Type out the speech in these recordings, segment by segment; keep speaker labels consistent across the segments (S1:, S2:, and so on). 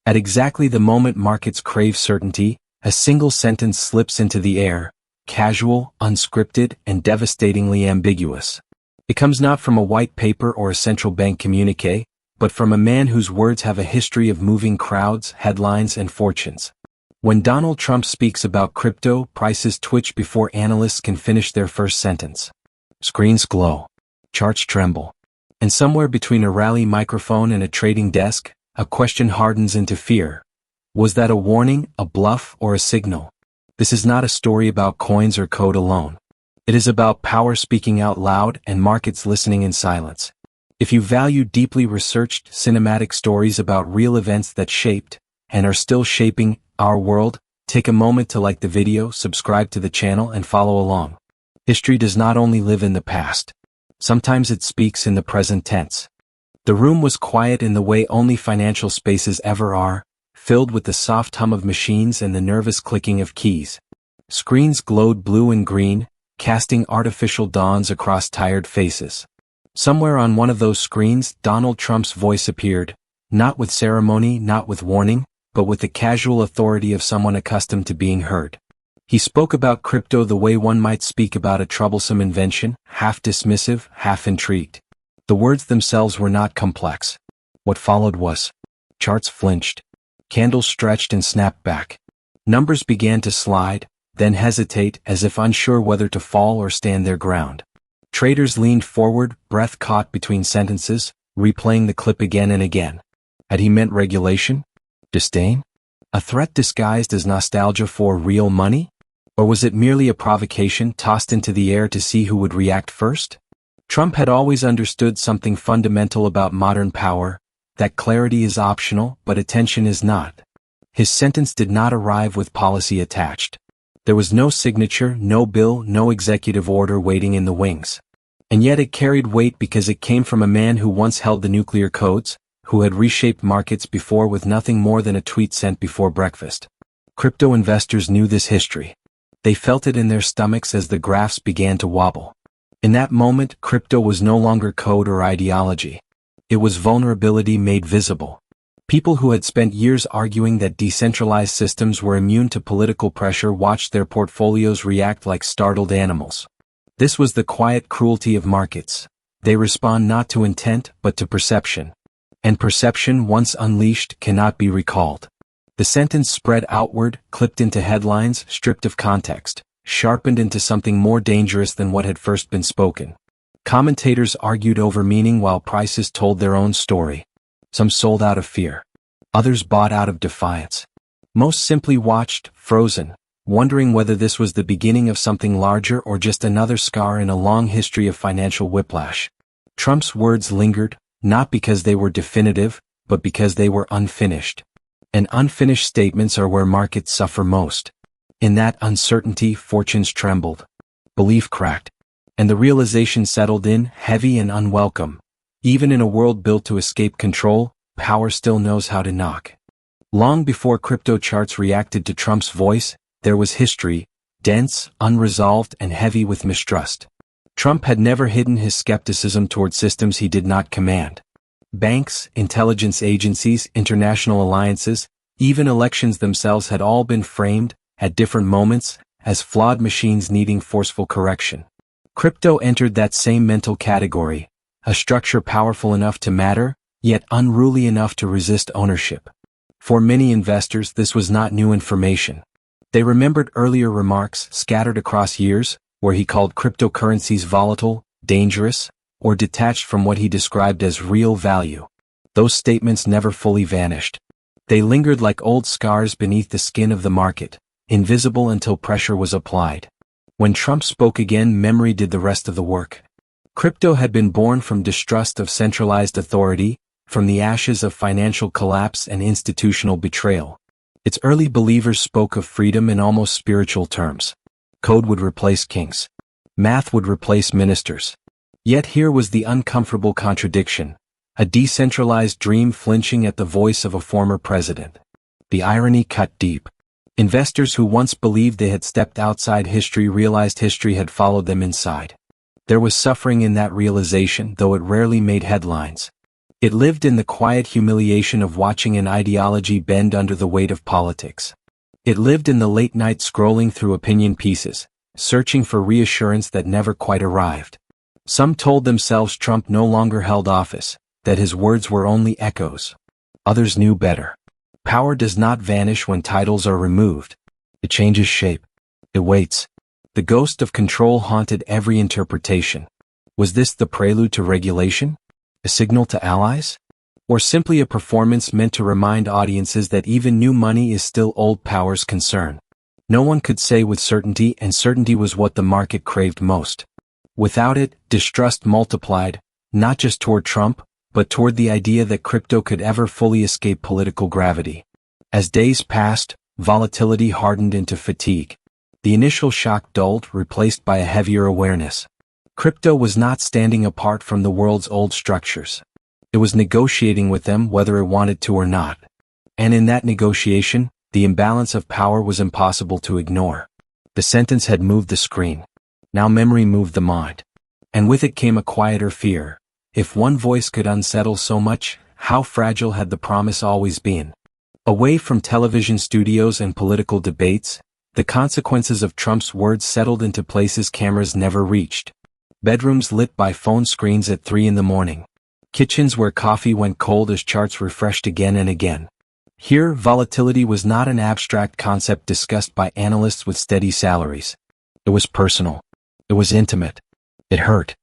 S1: At exactly the moment markets crave certainty, a single sentence slips into the air, casual, unscripted, and devastatingly ambiguous. It comes not from a white paper or a central bank communiqué, but from a man whose words have a history of moving crowds, headlines, and fortunes. When Donald Trump speaks about crypto, prices twitch before analysts can finish their first sentence. Screens glow. Charts tremble. And somewhere between a rally microphone and a trading desk, a question hardens into fear. Was that a warning, a bluff, or a signal? This is not a story about coins or code alone. It is about power speaking out loud and markets listening in silence. If you value deeply researched, cinematic stories about real events that shaped, and are still shaping, our world, take a moment to like the video, subscribe to the channel, and follow along. History does not only live in the past. Sometimes it speaks in the present tense. The room was quiet in the way only financial spaces ever are, filled with the soft hum of machines and the nervous clicking of keys. Screens glowed blue and green, casting artificial dawns across tired faces. Somewhere on one of those screens, Donald Trump's voice appeared, not with ceremony, not with warning, but with the casual authority of someone accustomed to being heard. He spoke about crypto the way one might speak about a troublesome invention, half dismissive, half intrigued. The words themselves were not complex. What followed was. Charts flinched. Candles stretched and snapped back. Numbers began to slide, then hesitate as if unsure whether to fall or stand their ground. Traders leaned forward, breath caught between sentences, replaying the clip again and again. Had he meant regulation? Disdain? A threat disguised as nostalgia for real money? Or was it merely a provocation tossed into the air to see who would react first? Trump had always understood something fundamental about modern power, that clarity is optional, but attention is not. His sentence did not arrive with policy attached. There was no signature, no bill, no executive order waiting in the wings. And yet it carried weight because it came from a man who once held the nuclear codes, who had reshaped markets before with nothing more than a tweet sent before breakfast. Crypto investors knew this history. They felt it in their stomachs as the graphs began to wobble. In that moment, crypto was no longer code or ideology. It was vulnerability made visible. People who had spent years arguing that decentralized systems were immune to political pressure watched their portfolios react like startled animals. This was the quiet cruelty of markets. They respond not to intent, but to perception. And perception, once unleashed, cannot be recalled. The sentence spread outward, clipped into headlines, stripped of context, sharpened into something more dangerous than what had first been spoken. Commentators argued over meaning while prices told their own story. Some sold out of fear. Others bought out of defiance. Most simply watched, frozen, wondering whether this was the beginning of something larger or just another scar in a long history of financial whiplash. Trump's words lingered, not because they were definitive, but because they were unfinished. And unfinished statements are where markets suffer most. In that uncertainty, fortunes trembled. Belief cracked. And the realization settled in, heavy and unwelcome. Even in a world built to escape control, power still knows how to knock. Long before crypto charts reacted to Trump's voice, there was history, dense, unresolved, and heavy with mistrust. Trump had never hidden his skepticism toward systems he did not command. Banks, intelligence agencies, international alliances, even elections themselves had all been framed, at different moments, as flawed machines needing forceful correction. Crypto entered that same mental category, a structure powerful enough to matter, yet unruly enough to resist ownership. For many investors, this was not new information. They remembered earlier remarks scattered across years, where he called cryptocurrencies volatile, dangerous, or detached from what he described as real value. Those statements never fully vanished. They lingered like old scars beneath the skin of the market, invisible until pressure was applied. When Trump spoke again, memory did the rest of the work. Crypto had been born from distrust of centralized authority, from the ashes of financial collapse and institutional betrayal. Its early believers spoke of freedom in almost spiritual terms. Code would replace kings. Math would replace ministers. Yet here was the uncomfortable contradiction, a decentralized dream flinching at the voice of a former president. The irony cut deep. Investors who once believed they had stepped outside history realized history had followed them inside. There was suffering in that realization, though it rarely made headlines. It lived in the quiet humiliation of watching an ideology bend under the weight of politics. It lived in the late night scrolling through opinion pieces, searching for reassurance that never quite arrived. Some told themselves Trump no longer held office, that his words were only echoes. Others knew better. Power does not vanish when titles are removed. It changes shape. It waits. The ghost of control haunted every interpretation. Was this the prelude to regulation? A signal to allies? Or simply a performance meant to remind audiences that even new money is still old power's concern? No one could say with certainty, and certainty was what the market craved most. Without it, distrust multiplied, not just toward Trump, but toward the idea that crypto could ever fully escape political gravity. As days passed, volatility hardened into fatigue. The initial shock dulled, replaced by a heavier awareness. Crypto was not standing apart from the world's old structures. It was negotiating with them whether it wanted to or not. And in that negotiation, the imbalance of power was impossible to ignore. The sentence had moved the screen. Now memory moved the mind. And with it came a quieter fear. If one voice could unsettle so much, how fragile had the promise always been? Away from television studios and political debates, the consequences of Trump's words settled into places cameras never reached. Bedrooms lit by phone screens at 3 a.m. Kitchens where coffee went cold as charts refreshed again and again. Here, volatility was not an abstract concept discussed by analysts with steady salaries. It was personal. It was intimate. It hurt.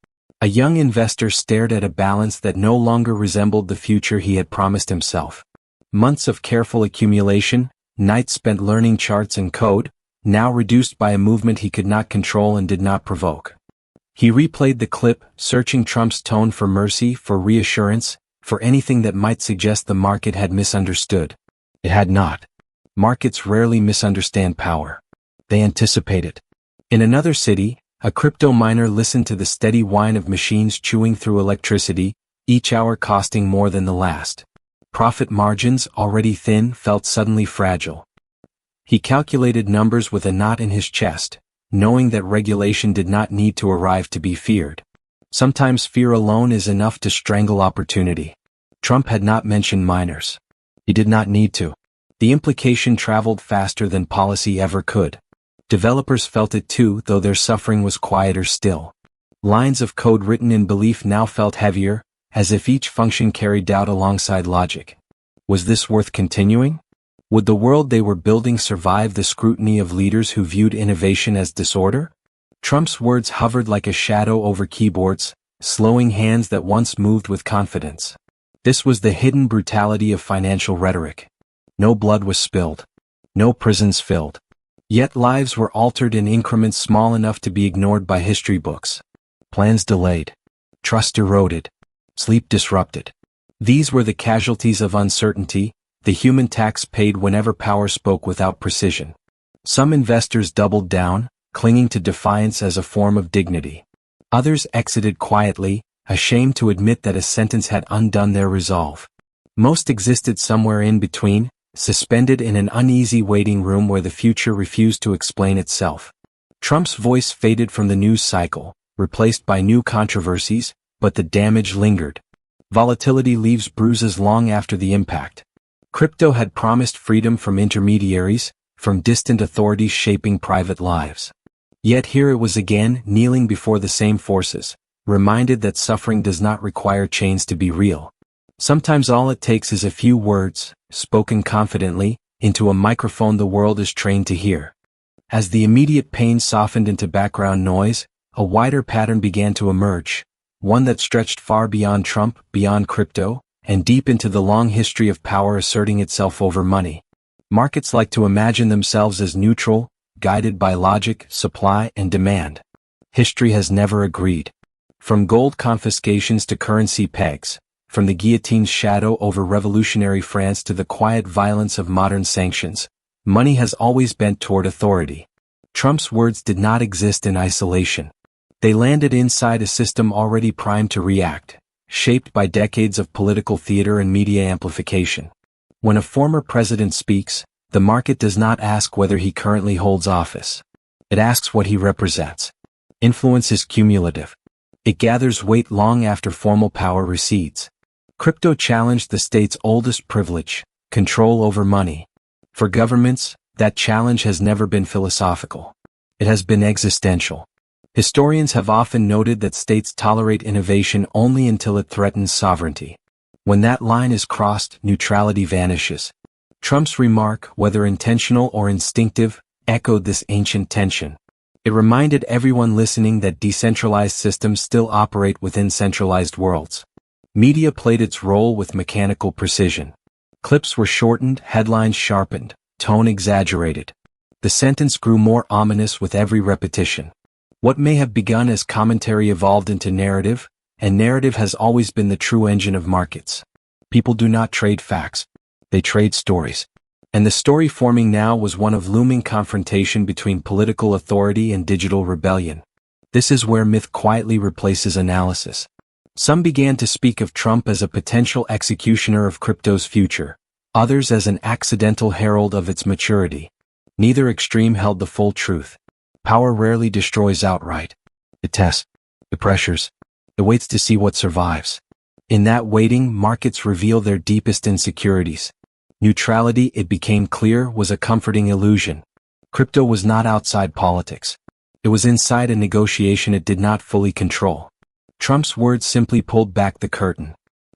S1: A young investor stared at a balance that no longer resembled the future he had promised himself. Months of careful accumulation, nights spent learning charts and code, now reduced by a movement he could not control and did not provoke. He replayed the clip, searching Trump's tone for mercy, for reassurance, for anything that might suggest the market had misunderstood. It had not. Markets rarely misunderstand power. They anticipate it. In another city, a crypto miner listened to the steady whine of machines chewing through electricity, each hour costing more than the last. Profit margins, already thin, felt suddenly fragile. He calculated numbers with a knot in his chest, knowing that regulation did not need to arrive to be feared. Sometimes fear alone is enough to strangle opportunity. Trump had not mentioned miners. He did not need to. The implication traveled faster than policy ever could. Developers felt it too, though their suffering was quieter still. Lines of code written in belief now felt heavier, as if each function carried doubt alongside logic. Was this worth continuing? Would the world they were building survive the scrutiny of leaders who viewed innovation as disorder? Trump's words hovered like a shadow over keyboards, slowing hands that once moved with confidence. This was the hidden brutality of financial rhetoric. No blood was spilled. No prisons filled. Yet lives were altered in increments small enough to be ignored by history books. Plans delayed. Trust eroded. Sleep disrupted. These were the casualties of uncertainty, the human tax paid whenever power spoke without precision. Some investors doubled down, clinging to defiance as a form of dignity. Others exited quietly, ashamed to admit that a sentence had undone their resolve. Most existed somewhere in between, suspended in an uneasy waiting room where the future refused to explain itself. Trump's voice faded from the news cycle, replaced by new controversies, but the damage lingered. Volatility leaves bruises long after the impact. Crypto had promised freedom from intermediaries, from distant authorities shaping private lives. Yet here it was again, kneeling before the same forces, reminded that suffering does not require chains to be real. Sometimes all it takes is a few words, spoken confidently, into a microphone the world is trained to hear. As the immediate pain softened into background noise, a wider pattern began to emerge, one that stretched far beyond Trump, beyond crypto, and deep into the long history of power asserting itself over money. Markets like to imagine themselves as neutral, guided by logic, supply, and demand. History has never agreed. From gold confiscations to currency pegs, from the guillotine's shadow over revolutionary France to the quiet violence of modern sanctions, money has always bent toward authority. Trump's words did not exist in isolation. They landed inside a system already primed to react, shaped by decades of political theater and media amplification. When a former president speaks, the market does not ask whether he currently holds office. It asks what he represents. Influence is cumulative. It gathers weight long after formal power recedes. Crypto challenged the state's oldest privilege, control over money. For governments, that challenge has never been philosophical. It has been existential. Historians have often noted that states tolerate innovation only until it threatens sovereignty. When that line is crossed, neutrality vanishes. Trump's remark, whether intentional or instinctive, echoed this ancient tension. It reminded everyone listening that decentralized systems still operate within centralized worlds. Media played its role with mechanical precision. Clips were shortened, headlines sharpened, tone exaggerated. The sentence grew more ominous with every repetition. What may have begun as commentary evolved into narrative, and narrative has always been the true engine of markets. People do not trade facts. They trade stories. And the story forming now was one of looming confrontation between political authority and digital rebellion. This is where myth quietly replaces analysis. Some began to speak of Trump as a potential executioner of crypto's future, others as an accidental herald of its maturity. Neither extreme held the full truth. Power rarely destroys outright. It tests, it pressures, it waits to see what survives. In that waiting, markets reveal their deepest insecurities. Neutrality, it became clear, was a comforting illusion. Crypto was not outside politics. It was inside a negotiation it did not fully control. Trump's words simply pulled back the curtain.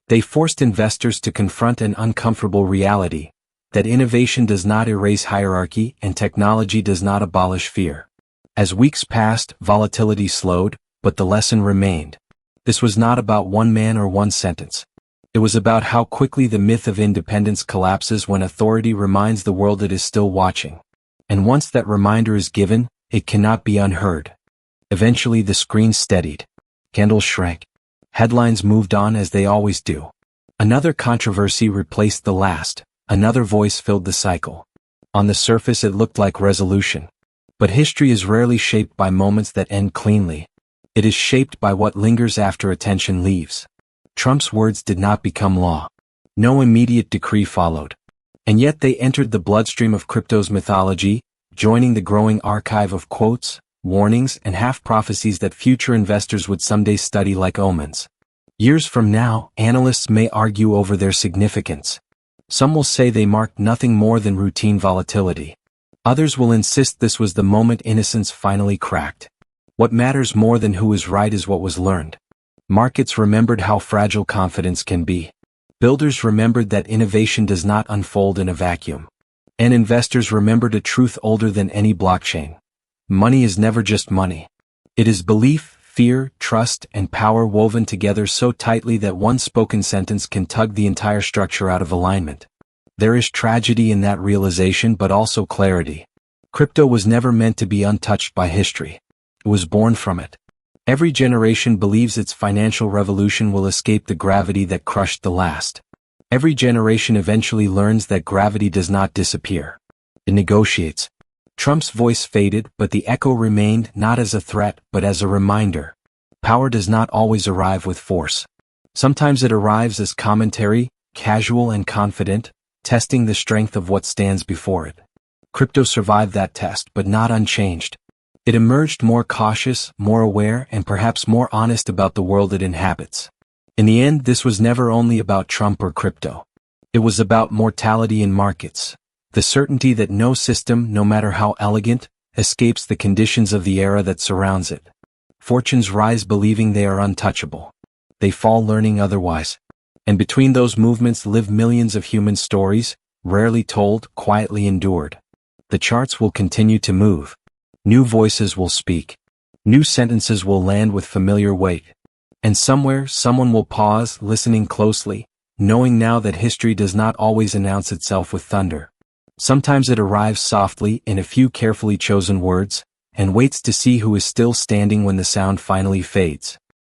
S1: They forced investors to confront an uncomfortable reality, that innovation does not erase hierarchy and technology does not abolish fear. As weeks passed, volatility slowed, but the lesson remained. This was not about one man or one sentence. It was about how quickly the myth of independence collapses when authority reminds the world it is still watching. And once that reminder is given, it cannot be unheard. Eventually the screen steadied. Candles shrank. Headlines moved on as they always do. Another controversy replaced the last. Another voice filled the cycle. On the surface it looked like resolution. But history is rarely shaped by moments that end cleanly. It is shaped by what lingers after attention leaves. Trump's words did not become law. No immediate decree followed. And yet they entered the bloodstream of crypto's mythology, joining the growing archive of quotes, warnings, and half-prophecies that future investors would someday study like omens. Years from now, analysts may argue over their significance. Some will say they marked nothing more than routine volatility. Others will insist this was the moment innocence finally cracked. What matters more than who is right is what was learned. Markets remembered how fragile confidence can be. Builders remembered that innovation does not unfold in a vacuum. And investors remembered a truth older than any blockchain. Money is never just money. It is belief, fear, trust, and power woven together so tightly that one spoken sentence can tug the entire structure out of alignment. There is tragedy in that realization but also clarity. Crypto was never meant to be untouched by history. It was born from it. Every generation believes its financial revolution will escape the gravity that crushed the last. Every generation eventually learns that gravity does not disappear. It negotiates. Trump's voice faded, but the echo remained, not as a threat, but as a reminder. Power does not always arrive with force. Sometimes it arrives as commentary, casual and confident, testing the strength of what stands before it. Crypto survived that test, but not unchanged. It emerged more cautious, more aware, and perhaps more honest about the world it inhabits. In the end, this was never only about Trump or crypto. It was about mortality in markets. The certainty that no system, no matter how elegant, escapes the conditions of the era that surrounds it. Fortunes rise believing they are untouchable. They fall learning otherwise. And between those movements live millions of human stories, rarely told, quietly endured. The charts will continue to move. New voices will speak. New sentences will land with familiar weight. And somewhere, someone will pause, listening closely, knowing now that history does not always announce itself with thunder. Sometimes it arrives softly in a few carefully chosen words, and waits to see who is still standing when the sound finally fades.